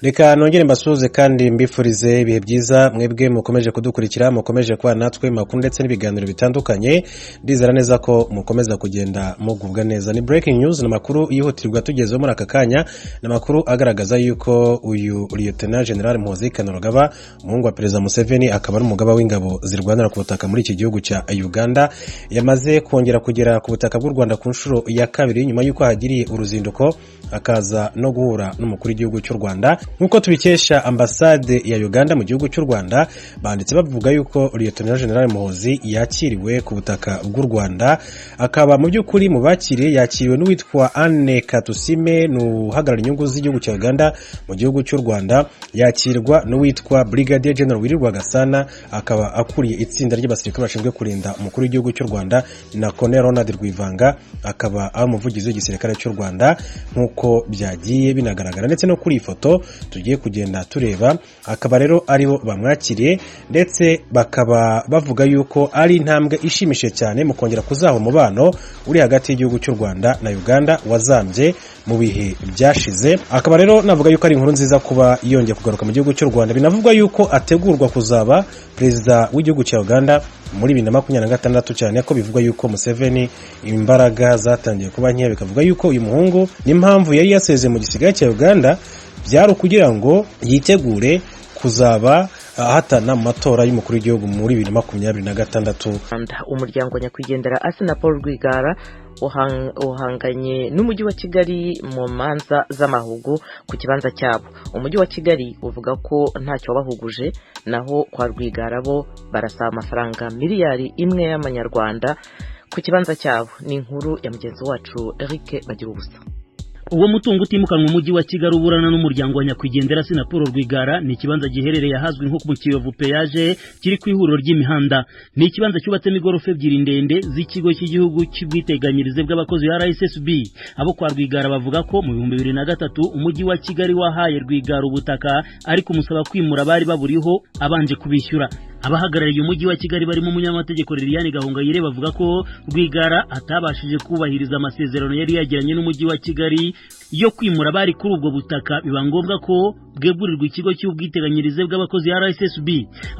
Reka nongere mbasuhuze kandi mbifurize ibihe byiza mwebwe mukomeje kudukurikira, mukomeje kuba natwe makuru ndetse n'ibiganiro bitandukanye. Ndizera neza ko mukomeza kugenda mugubwa neza. Ni breaking news, na makuru yihutirwa tugezeho muri aka kanya, na makuru agaragaza yuko uyu Lieutenant General Muhoozi Kainerugaba, umuhungu wa Perezida Museveni, akaba ari umugaba w'ingabo zirwanira ku butaka muri iki gihugu cya Uganda, yamaze kongera kugera ku butaka bw'u Rwanda ku nshuro ya kabiri nyuma yuko hagiriye uruzinduko akaza no guhura n'umukuru w'igihugu cy'u Rwanda. Nkuko tubikesha ambasade ya Uganda mu gihugu cy'u Rwanda, banditse bavuga yuko Lieutenant General Muhoozi yakiriwe ku butaka bw'u Rwanda, akaba mu by'ukuri mu bakiriye yakiriwe n'uwitwa Anne Katusime, n'uhagarara inyungu z'igihugu cya Uganda mu gihugu cy'u Rwanda, yakirwa n'uwitwa Brigadier General Wirirwa Gasana, akaba akuriye itsinda ry'abasirikare bashinzwe kurinda umukuru w'igihugu cy'u Rwanda, na Colonel Ronald Rwivanga, akaba ari umuvugizi w'igisirikare cy'u Rwanda. Nkuko byagiye binagaragara ndetse no kuri ifoto tugiye kugenda tureba, akaba rero aribo bamwakiriye, ndetse bakaba bavuga yuko ari intambwe ishimishije cyane mu kongera kuzaha umubano uri hagati y'igihugu cy'u Rwanda na Uganda wazambye mu bihe byashize. Akaba rero navuga yuko ari inkuru nziza kuba yongeye kugaruka mu gihugu cy'u Rwanda. Binavugwa yuko ategurwa kuzaba perezida w'igihugu cya Uganda muri 2026 cyane, ko bivugwa yuko Museveni imbaraga zatangiye kuba nke, bikavuga yuko uyu muhungu n'impamvu yari yaseze mu gisigara cya Uganda byari kugira ngo yitegure kuzaba ahatana mu matora y'umukuru w'igihugu muri 2026. Umuryango nyakwigendera Asina Paul Rwigara uhanganye n'umujyi wa Kigali mu manza z'amahugu ku kibanza cyabo. Umujyi wa Kigali uvuga ko ntacyo wabahuguje, naho kwa Rwigara bo barasaba amafaranga miliyari imwe y'amanyarwanda ku kibanza cyabo. Ni inkuru ya mugenzi wacu Eric Bagirubusa. Uwo mutungo utimukanwa mu mujyi wa Kigali uburana n'umuryango wa nyakwigendera Asina Paul Rwigara ni ikibanza giherereye ahazwi nko mu Kiyovu Peyaje, kiri ku ihuriro ry'imihanda. Ni ikibanza cyubatsemo igorofa ebyiri ndende z'ikigo cy'igihugu cy'ubwiteganyirize bw'abakozi ya RSSB. Abo kwa Rwigara bavuga ko mu 2003 umujyi wa Kigali wahaye Rwigara ubutaka, ariko umusaba kwimura bari baburiho abanje kubishyura. Abahagarariye umujyi wa Kigali barimo umunyamategeko Liliane Gahongayire bavuga ko Rwigara atabashije kubahiriza amasezerano yari yagiranye n'umujyi wa Kigali yo kwimura bari kuri ubwo butaka, biba ngombwa ko bwegurirwa ikigo cy'ubwiteganyirize bw'abakozi ya RSSB.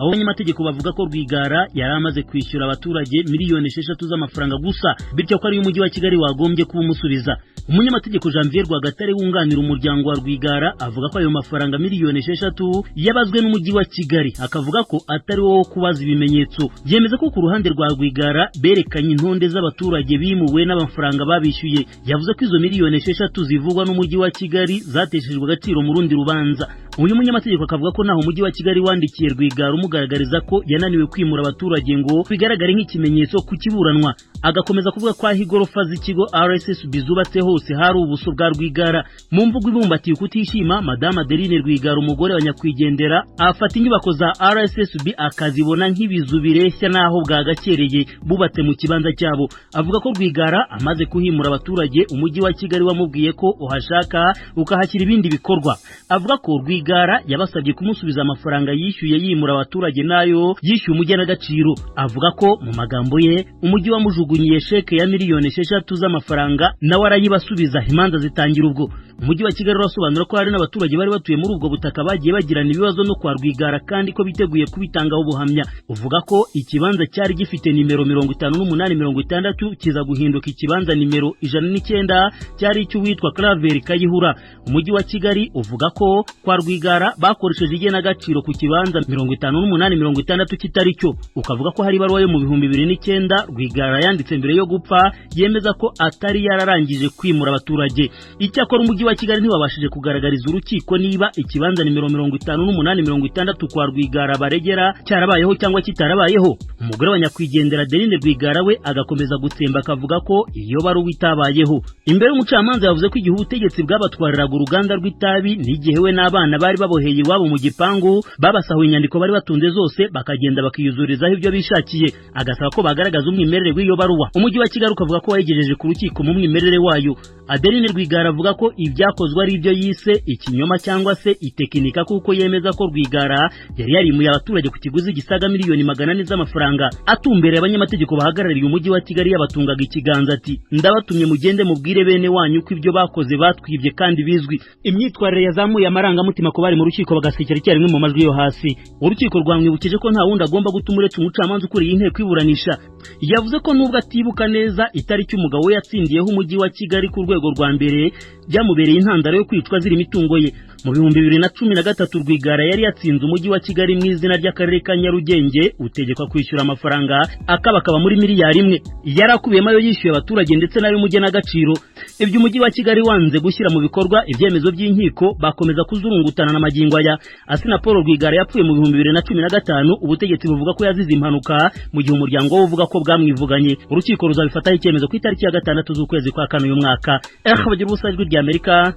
Abo banyamategeko bavuga ko Rwigara yari amaze kwishyura abaturage miliyoni 6 z'amafaranga gusa, bityo ko ari umujyi wa Kigali wagombye kubumusubiza. Umunyamategeko Janvier Rwagatare wunganira umuryango wa Rwigara avuga ko ayo mafaranga miliyoni 6 yabazwe n'umujyi wa Kigali, akavuga ko atari wo kubaza ibimenyetso. Yemeza ko ku ruhande rwa Rwigara berekanye intonde z'abaturage bimuwe n'amafaranga babishyuye. Yavuze ko izo miliyoni 6 zivugwa n'umujyi wa Kigali zateshejwe agaciro mu rundi rubanza. Uyu munyamategeko akavuga ko naho umujyi wa Kigali wandikiye Rwigara umugaragariza ko yananiwe kwimura abaturage ngo bigaragare nk'ikimenyetso ku kiburanwa. Agakomeza kuvuga ko aho igorofa z'ikigo RSSB zubatse hose hari ubuso bwa Rwigara. Mu mvugo ibumbatiye kutishima, Madame Adeline Rwigara, umugore wa nyakwigendera, afata inyubako za RSSB akazibona nk'ibizu bireshya naho bwagakereye bubatse mu kibanza cyabo. Avuga ko Rwigara amaze kuhimura abaturage, umujyi wa Kigali wamubwiye ko uhashaka ukahashyira ibindi bikorwa. Avuga ko Rwigara yabasabye kumusubiza amafaranga yishyuye yimura abaturage nayo yishyuye umugenagaciro. Avuga ko mu magambo ye umujyi wamujugunyiye sheke ya miliyoni 6 z'amafaranga, nawe arayibasubiza, imanza zitangira ubwo. Umujyi wa Kigali urasobanura ko hari n'abaturage bari batuye muri ubwo butaka bagiye bagirana ibibazo no kwa Rwigara, kandi ko biteguye kubitangaho ubuhamya. Uvuga ko ikibanza cyari gifite nimero 5860 kiza guhinduka ikibanza nimero 109 cyari cy'uwitwa Claver Kayihura. Umujyi wa Kigali uvuga ko kwa Rwigara bakoresheje igenagaciro ku kibanza 5860 kitari cyo. Ukavuga ko hari baruwa yo mu 2009 Rwigara yanditse mbere yo gupfa yemeza ko atari yararangije kwimura abaturage. Icyakora umujyi wa Kigali ntiwabashije kugaragariza urukiko niba ikibanza nimero 5860 kwa Rwigara baregera cyarabayeho cyangwa kitarabayeho. Umugore wa nyakwigendera Adeline Rwigara we agakomeza gutsemba, akavuga ko iyo baruwa itabayeho. Imbere y'umucamanza yavuze ko igihe ubutegetsi bwabatwariraga uruganda rw'itabi n'igihe we n'abana bari baboheye iwabo mu gipangu babasahuye inyandiko bari batunze zose bakagenda bakiyuzurizaho ibyo bishakiye. Agasaba ko bagaragaza umwimerere w'iyo baruwa. Umujyi wa Kigali ukavuga ko wayigejeje ku rukiko mu mwimerere wayo. Adeline Rwigara avuga ko ibyakozwe ari ibyo yise ikinyoma cyangwa se itekinika, kuko yemeza ko Rwigara yari yarimuye abaturage ku kiguzi gisaga miliyoni 400 z'amafaranga. Atumbereye abanyamategeko bahagarariye umujyi wa Kigali yabatungaga ikiganza ati, ndabatumye mugende mubwire bene wanyu ko ibyo bakoze batwibye kandi bizwi. Imyitwarire yazamuye amarangamutima ko bari mu rukiko bagasekera icyarimwe mu majwi yo hasi. Urukiko rwamwibukije ko nta wundi agomba gutuma uretse umucamanza ukuriye inteko iburanisha. Yavuze ko nubwo atibuka neza itariki umugabo we yatsindiyeho umujyi wa Kigali ku rwego rwa mbere byamubereye intandaro yo kwicwa ziri imitungo ye. Mu 2013 Rwigara yari yatsinze umujyi wa Kigali mu izina ry'akarere ka Nyarugenge utegekwa kwishyura amafaranga akabakaba muri miliyari 1. Yarakubiyemo ayo yishyuye abaturage ndetse nayo mugenagaciro. Ibyo umujyi wa Kigali wanze gushyira mu bikorwa ibyemezo by'inkiko bakomeza kuzurungutana na magingo aya. Asina Paul Rwigara yapfuye mu 2015, ubutegetsi buvuga ko yazize impanuka mu gihe umuryango we uvuga ko bwamwivuganye. Urukiko ruzabifataho icyemezo ku itariki ya 6 z'ukwezi kwa kane uyu mwaka. Bagira ubusa ijwi ry'Amerika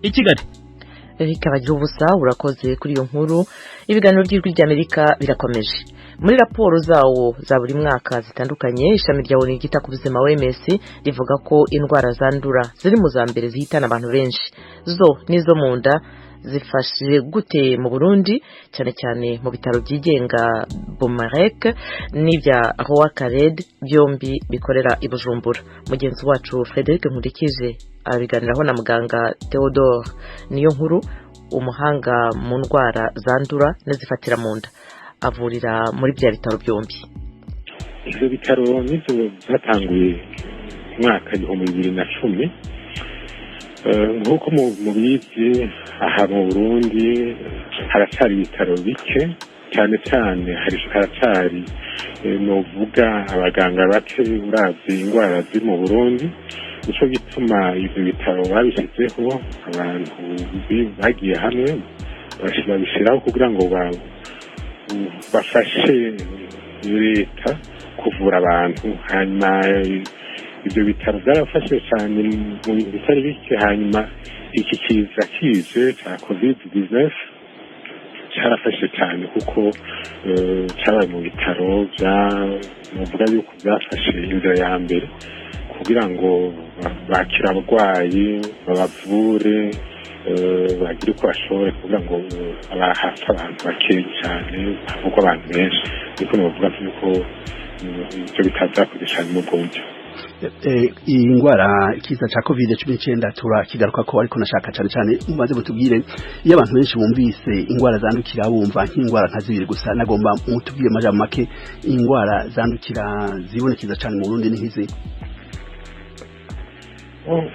i Kigali. Bagira ubusa urakoze kuri iyo nkuru. Ibiganiro by'ijwi ry'Amerika birakomeje. Muri raporo zawo za buri mwaka zitandukanye, ishami rya ONU ryita ku buzima OMS rivuga ko indwara zandura ziri mu za mbere zihitana abantu benshi. Zo nizo mu nda zifashe gute mu Burundi, cyane cyane mu bitaro byigenga Bumarek n'ibya Roi Khaled byombi bikorera i Bujumbura. Mugenzi wacu Frederic Nkundikije abiganiraho na muganga Theodore niyo nkuru, umuhanga mu ndwara zandura n'izifatira mu nda, avurira muri bya bitaro byombi. Ibyo bitaro nizo zatanguye mwaka 2010. Nk'uko mubizi aha mu Burundi haracyari ibitaro bike, cyane cyane haracyari novuga abaganga bake uravye indwara ziri mu Burundi. Nico gituma ibyo bitaro babishyizeho, abantu bagiye hamwe babishyiraho kugira ngo bafashe leta kuvura abantu. Hanyuma ibyo bitaro byarafashe cyane mu bitari bike. Hanyuma iki kiza kije cya COVID-19 cyarafashe cyane kuko cyabaye mu bitaro muvuga yuko byafashe inzira ya mbere kugira ngo bakira abarwayi babavure bagire uko bashoboye kugira ngo abahapfa abantu bakeya cyane havugwa abantu benshi. niko navuga yuko ibyo bitazakoze cyane mu Burundi. Iyi ndwara ikiza cya COVID-19 turakigaruka ko ariko nashaka cyane mumaze mutubwire iyo abantu benshi bumvise indwara zandukira bumva nk'indwara nka zibiri gusa, nagomba mutubwire amajambo make indwara zandukira zibonekeza cyane mu Burundi ni nk'izi.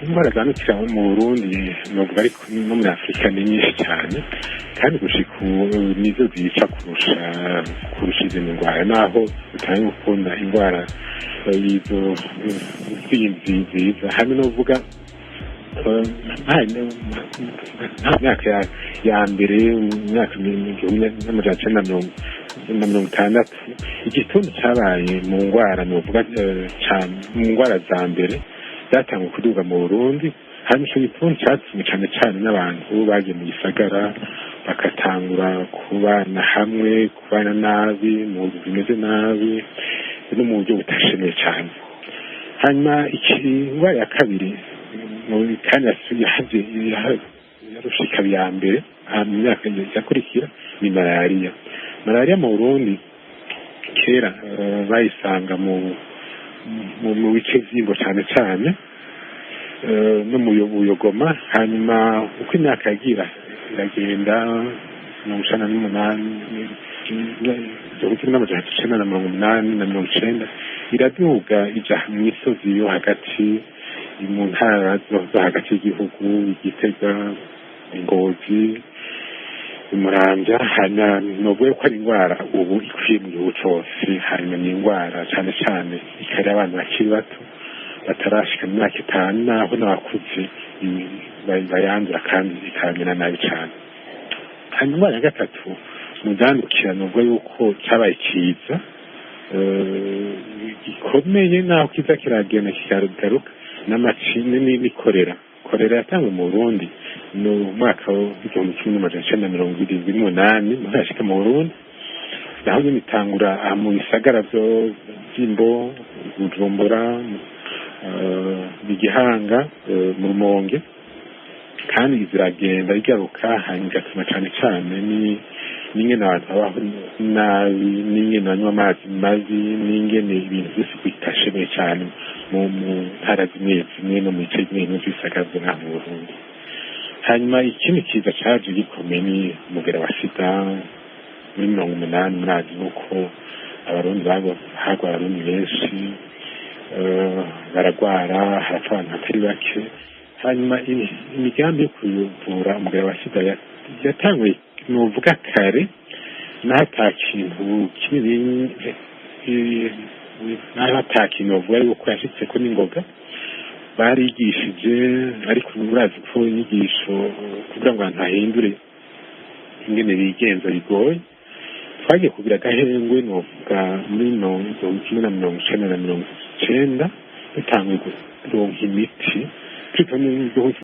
Indwara zandukira mu Burundi novuga ariko no muri Afrika ni nyinshi cyane, kandi gushika nizo zica kurusha izindi ndwara, naho utari gukunda indwara izo zindi nziza. Hano novuga myaka ya mbere, myaka 1960 igituntu cyabaye mu ndwara novuga cyane mu ndwara za mbere zatangwa kuduga mu Burundi. Hanyuma icyo gituntu cyatumye cyane cyane n'abantu bagiye mu gisagara bakatangura kubana hamwe, kubana nabi mu buryo bimeze nabi no mu buryo butashimiye cyane. Hanyuma indwara ya kabiri kandi yarushika ya mbere mu myaka yakurikira ni malariya. Malariya mu Burundi kera bayisanga mu bice by'ingo cyane cyane no mu Buyogoma. Hanyuma uko imyaka yagira iragenda 1980 iraduga ija mu misozi yo hagati mu ntara zo hagati y'igihugu, Igitega, Ngozi, Muramvya. Hanyuma nubwo ko ari indwara ubu ikwiye mu gihugu cyose. Hanyuma ni indwara cyane cyane ikari abantu bakiri bato batarashika mu myaka 5, naho n'abakuze bayandura kandi ikamera nabi cyane. Hanyuma ya gatatu muzandukira nubwo yuko cyabaye kiza gikomeye, naho kiza kiragenda kikarugaruka n'amacine n'ikorera. Korera yatangwe mu Burundi no mwaka wa 1978 mashika mu Burundi, naho bitangura mu bisagara by'Imbo, Bujumbura, mu Gihanga mu Rumonge kandi ziragenda igaruka hanyuma igatuma cyane cyane n'ingene abantu babaho nabi n'ingene banywa amazi mabi n'ingene ibintu byose bitashemeye cyane mu ntara zimwe no mu bice bimwe by'isagazo nka mu Burundi. Hanyuma ikindi kiza cyaje gikomeye ni umugera wa sida muri 1980 murazi nuko abarundi hagwa abarundi benshi baragwara harapfa abantu batari bake. Hanyuma imigambi yo kuyuvura umugera wa sida yatanguye nuvuga kare n'ata kintu kinini n'ata kintu bavuga yuko yashitse ko n'ingoga barigishije ariko murazi ko inyigisho kugira ngo abantu bahindure ingene bigenza bigoye. Twagiye kugira agahengwe novuga muri 1990 dutanguye kuronka imiti